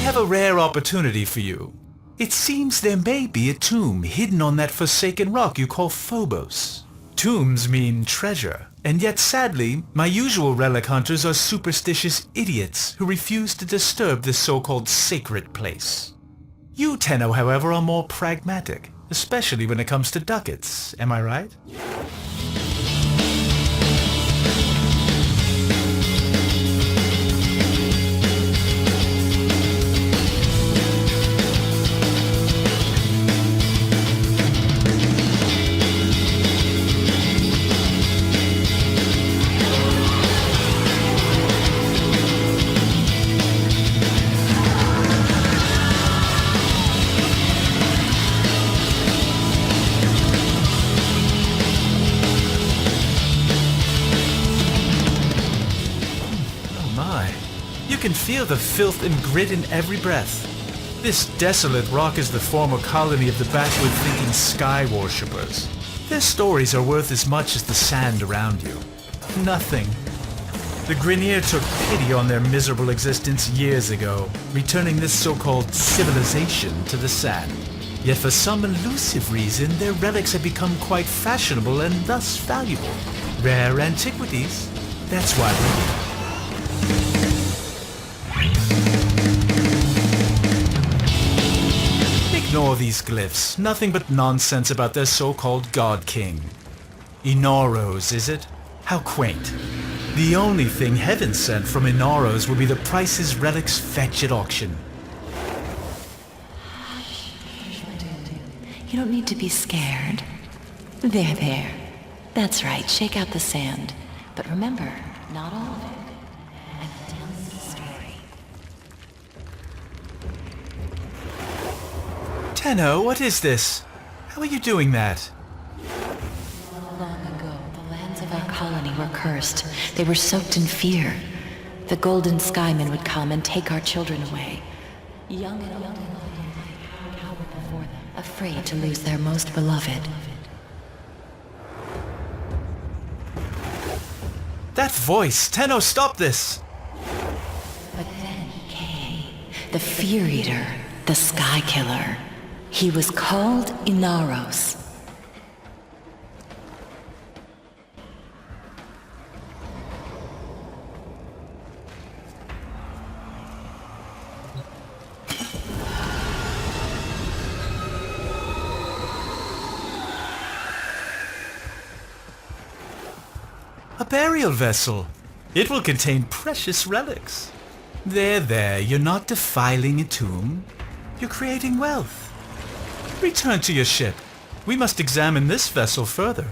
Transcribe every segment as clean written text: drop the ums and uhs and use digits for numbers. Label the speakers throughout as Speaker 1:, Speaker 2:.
Speaker 1: have a rare opportunity for you. It seems there may be a tomb hidden on that forsaken rock you call Phobos. Tombs mean treasure, and yet sadly, my usual relic hunters are superstitious idiots who refuse to disturb this so-called sacred place. You, Tenno, however, are more pragmatic, especially when it comes to ducats, am I right? You can feel the filth and grit in every breath. This desolate rock is the former colony of the backward-thinking sky worshippers. Their stories are worth as much as the sand around you. Nothing. The Grineer took pity on their miserable existence years ago, returning this so-called civilization to the sand. Yet for some elusive reason, their relics have become quite fashionable and thus valuable. Rare antiquities. That's why we're here. Ignore these glyphs. Nothing but nonsense about their so-called God King. Inaros, is it? How quaint. The only thing heaven sent from Inaros will be the prices relics fetch at auction.
Speaker 2: You don't need to be scared. There. That's right, shake out the sand. But remember, not all of it. I will tell you the story.
Speaker 1: Tenno, what is this? How are you doing that?
Speaker 2: Long ago, the lands of our colony were cursed. They were soaked in fear. The golden skymen would come and take our children away. Young and old cowered before them, afraid to lose their most beloved.
Speaker 1: That voice! Tenno, stop this!
Speaker 2: But then he came. The Fear Eater, the Sky Killer. He was called Inaros.
Speaker 1: A burial vessel. It will contain precious relics. There, you're not defiling a tomb. You're creating wealth. Return to your ship. We must examine this vessel further.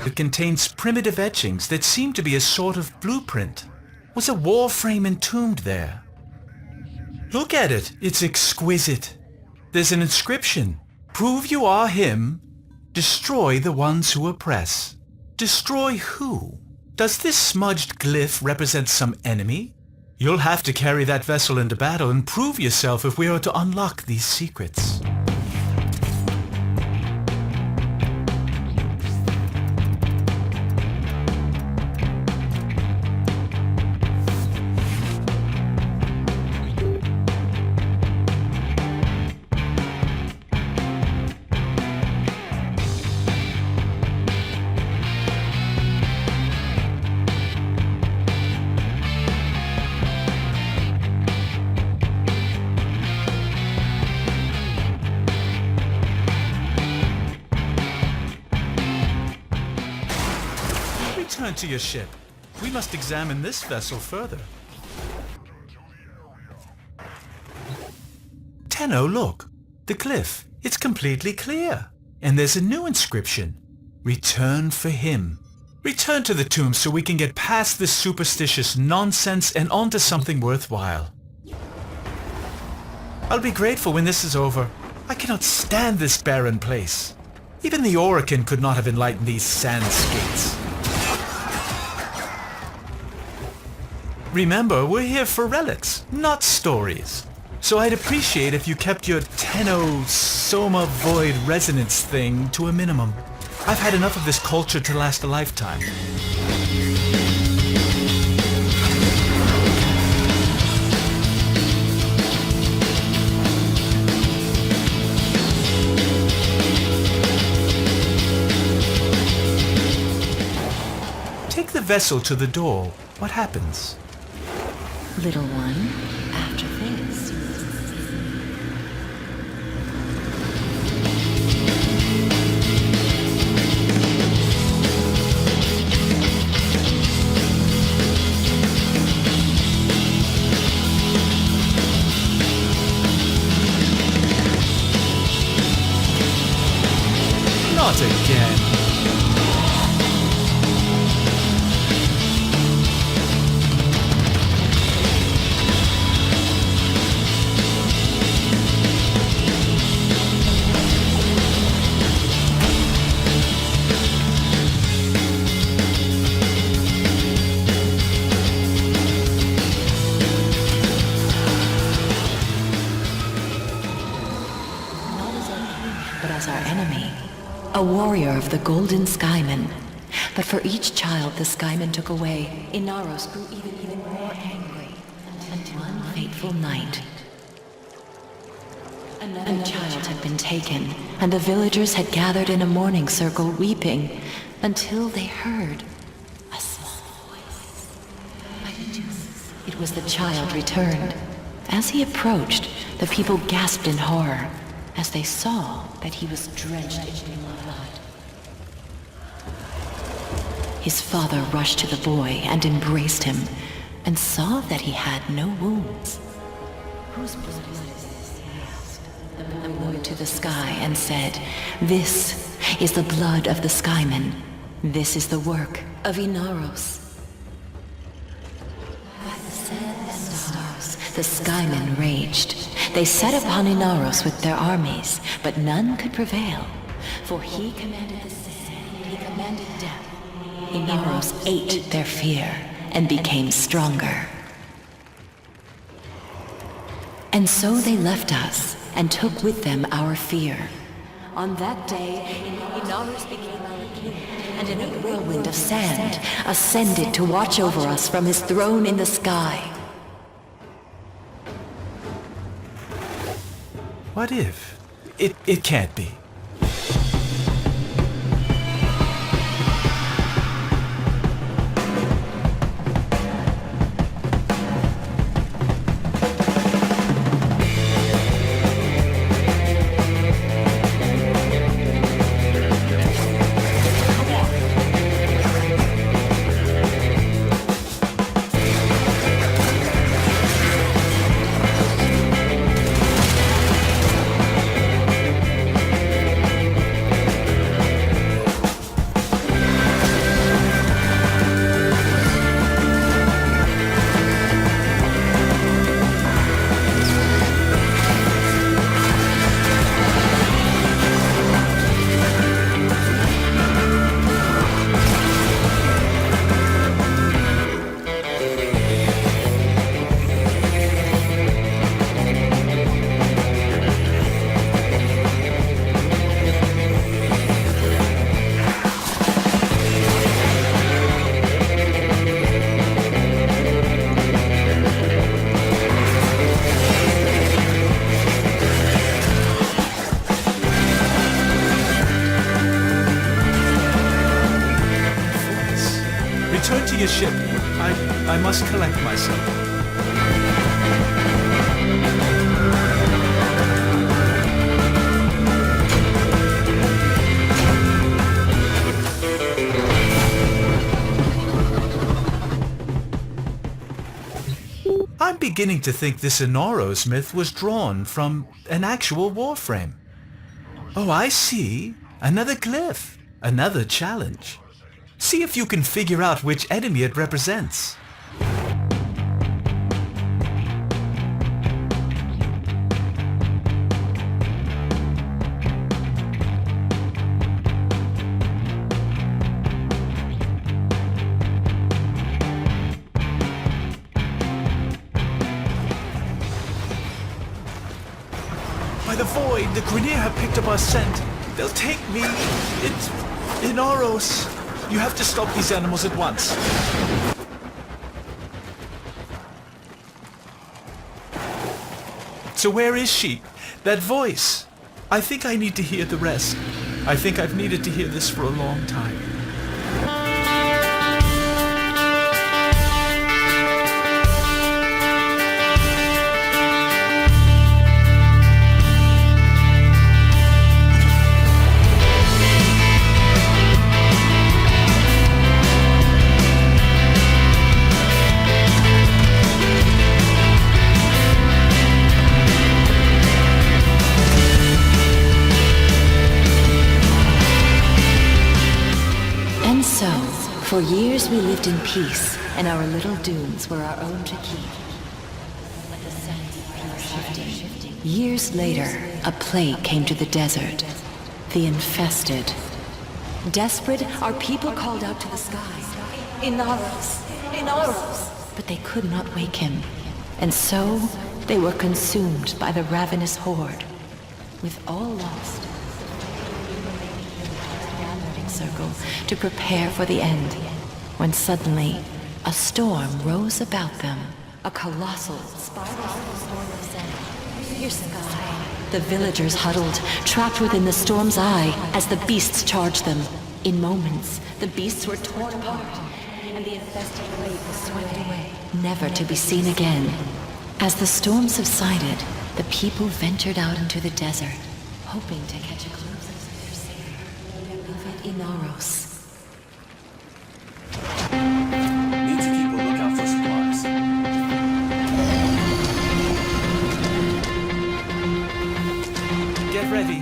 Speaker 1: It contains primitive etchings that seem to be a sort of blueprint. Was a warframe entombed there? Look at it. It's exquisite. There's an inscription. Prove you are him. Destroy the ones who oppress. Destroy who? Does this smudged glyph represent some enemy? You'll have to carry that vessel into battle and prove yourself if we are to unlock these secrets. Return to your ship. We must examine this vessel further. Tenno, look. The glyph. It's completely clear. And there's a new inscription. Return for him. Return to the tomb so we can get past this superstitious nonsense and onto something worthwhile. I'll be grateful when this is over. I cannot stand this barren place. Even the Orokin could not have enlightened these sand skates. Remember, we're here for relics, not stories. So I'd appreciate if you kept your Tenno Soma Void Resonance thing to a minimum. I've had enough of this culture to last a lifetime. Take the vessel to the door. What happens?
Speaker 2: Little one, after this.
Speaker 1: Not again.
Speaker 2: But as our enemy, a warrior of the Golden Skymen. But for each child the Skymen took away, Inaros grew even more angry. Until one fateful night, a child had been taken, and the villagers had gathered in a mourning circle weeping, until they heard a small voice. It was the child returned. As he approached, the people gasped in horror, as they saw that he was drenched in blood. His father rushed to the boy and embraced him, and saw that he had no wounds. Whose blood is this? He asked. The boy looked to the sky and said, "This is the blood of the Skymen. This is the work of Inaros." By the sun and stars, the Skymen raged. They set upon Inaros with their armies, but none could prevail, for he commanded the sand, he commanded death. Inaros ate their fear and became stronger. And so they left us and took with them our fear. On that day, Inaros became our king, and in a whirlwind of sand ascended to watch over us from his throne in the sky.
Speaker 1: What if? It can't be. Return to your ship. I must collect myself. I'm beginning to think this Inaros myth was drawn from an actual Warframe. Oh, I see. Another glyph. Another challenge. See if you can figure out which enemy it represents. the void, the Grineer have picked up our scent. They'll take me. It's Inaros. You have to stop these animals at once. So where is she? That voice. I think I need to hear the rest. I think I've needed to hear this for a long time.
Speaker 2: For years we lived in peace, and our little dunes were our own to keep. But the sands keep shifting. Years later, a plague came to the desert. The infested. Desperate, our people called out to the sky. Inaros! Inaros! But they could not wake him. And so, they were consumed by the ravenous horde. With all lost, circle to prepare for the end, when suddenly a storm rose about them, a colossal spiral storm of sand. Fierce sky. The villagers huddled, trapped within the storm's eye as the beasts charged them. In moments, the beasts were torn apart, and the infested plague was swept away, never to be seen again. As the storm subsided, the people ventured out into the desert, hoping to catch a glimpse of their savior, beloved Inaros.
Speaker 1: Need to keep a lookout for supplies. Get ready.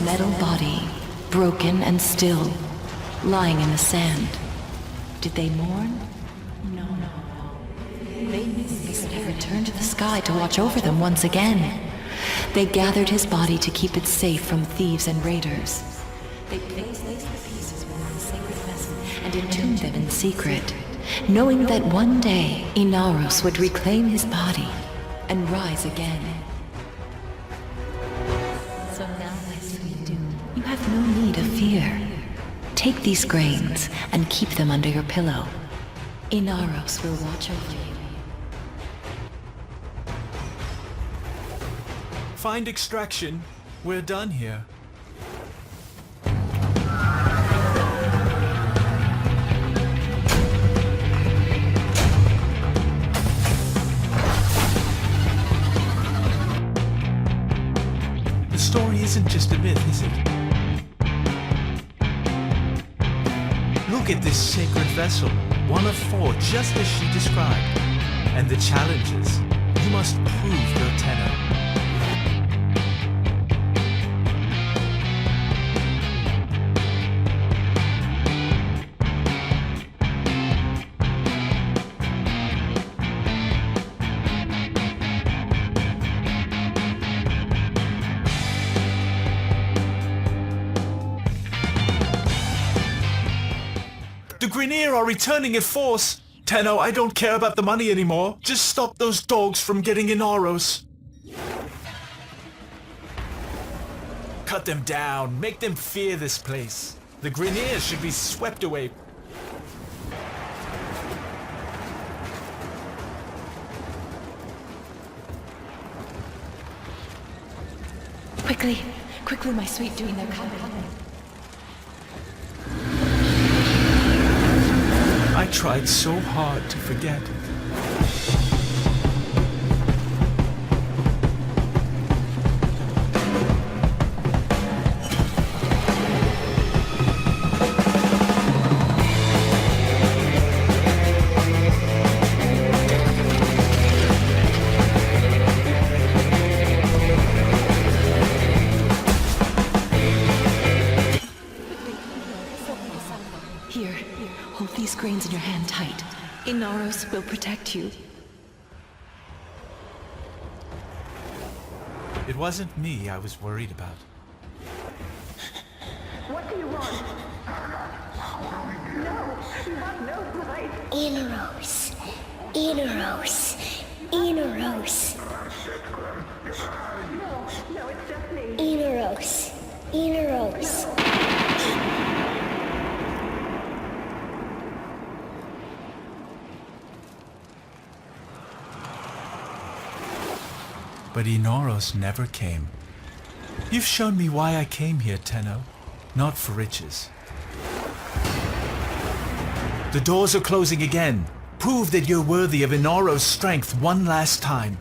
Speaker 2: Metal body, broken and still, lying in the sand. Did they mourn? No. They knew he would have returned to the sky to watch over them once again. They gathered his body to keep it safe from thieves and raiders. They placed the pieces within the sacred vessel and entombed them in secret, knowing that one day Inaros would reclaim his body and rise again. So now, my sweet Dune, you have no need of fear. Take these grains and keep them under your pillow. Inaros will watch over you.
Speaker 1: Find extraction. We're done here. The story isn't just a myth, is it? Look at this sacred vessel, one of 4, just as she described. And the challenges. You must prove your tenor. The Grineer are returning in force! Tenno, I don't care about the money anymore. Just stop those dogs from getting Inaros. Cut them down. Make them fear this place. The Grineer should be swept away.
Speaker 2: Quickly, my sweet Dune, they're coming.
Speaker 1: I tried so hard to forget.
Speaker 2: grains in your hand tight. Inaros will protect you.
Speaker 1: It wasn't me I was worried about.
Speaker 3: What do you want? No, you have no right.
Speaker 4: Inaros. Inaros. Inaros.
Speaker 3: No, it's just me.
Speaker 4: Inaros. Inaros.
Speaker 1: But Inaros never came. You've shown me why I came here, Tenno. Not for riches. The doors are closing again. Prove that you're worthy of Inaros' strength one last time.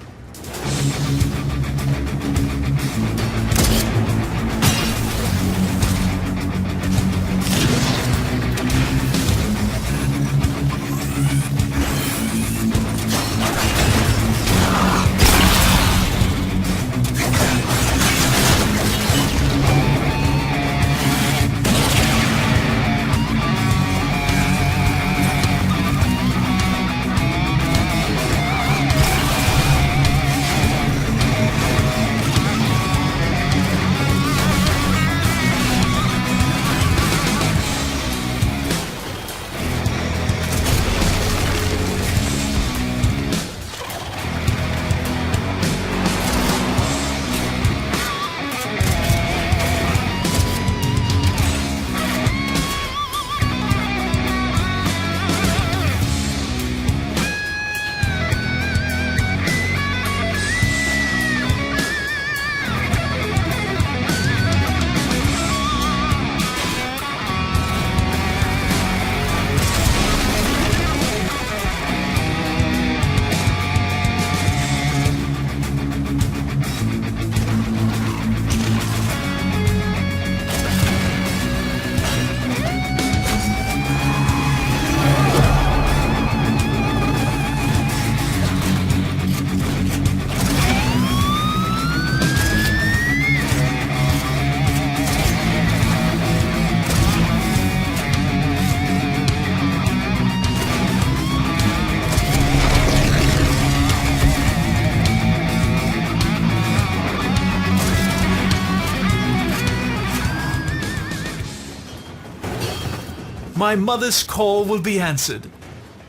Speaker 1: My mother's call will be answered.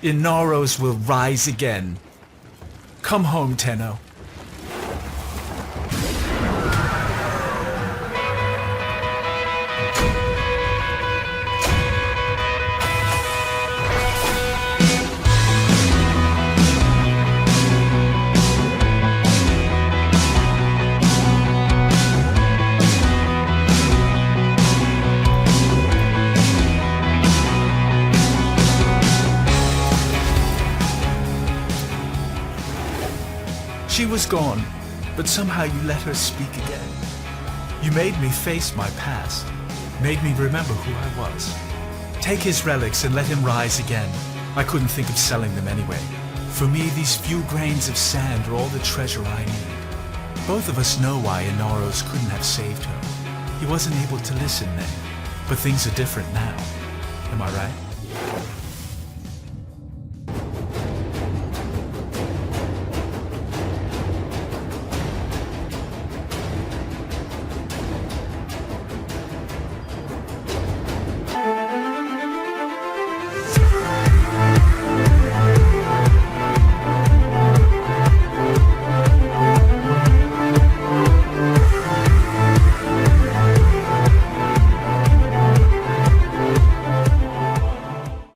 Speaker 1: Inaros will rise again. Come home, Tenno. She was gone, but somehow you let her speak again. You made me face my past, made me remember who I was. Take his relics and let him rise again. I couldn't think of selling them anyway. For me, these few grains of sand are all the treasure I need. Both of us know why Inaros couldn't have saved her. He wasn't able to listen then, but things are different now. Am I right?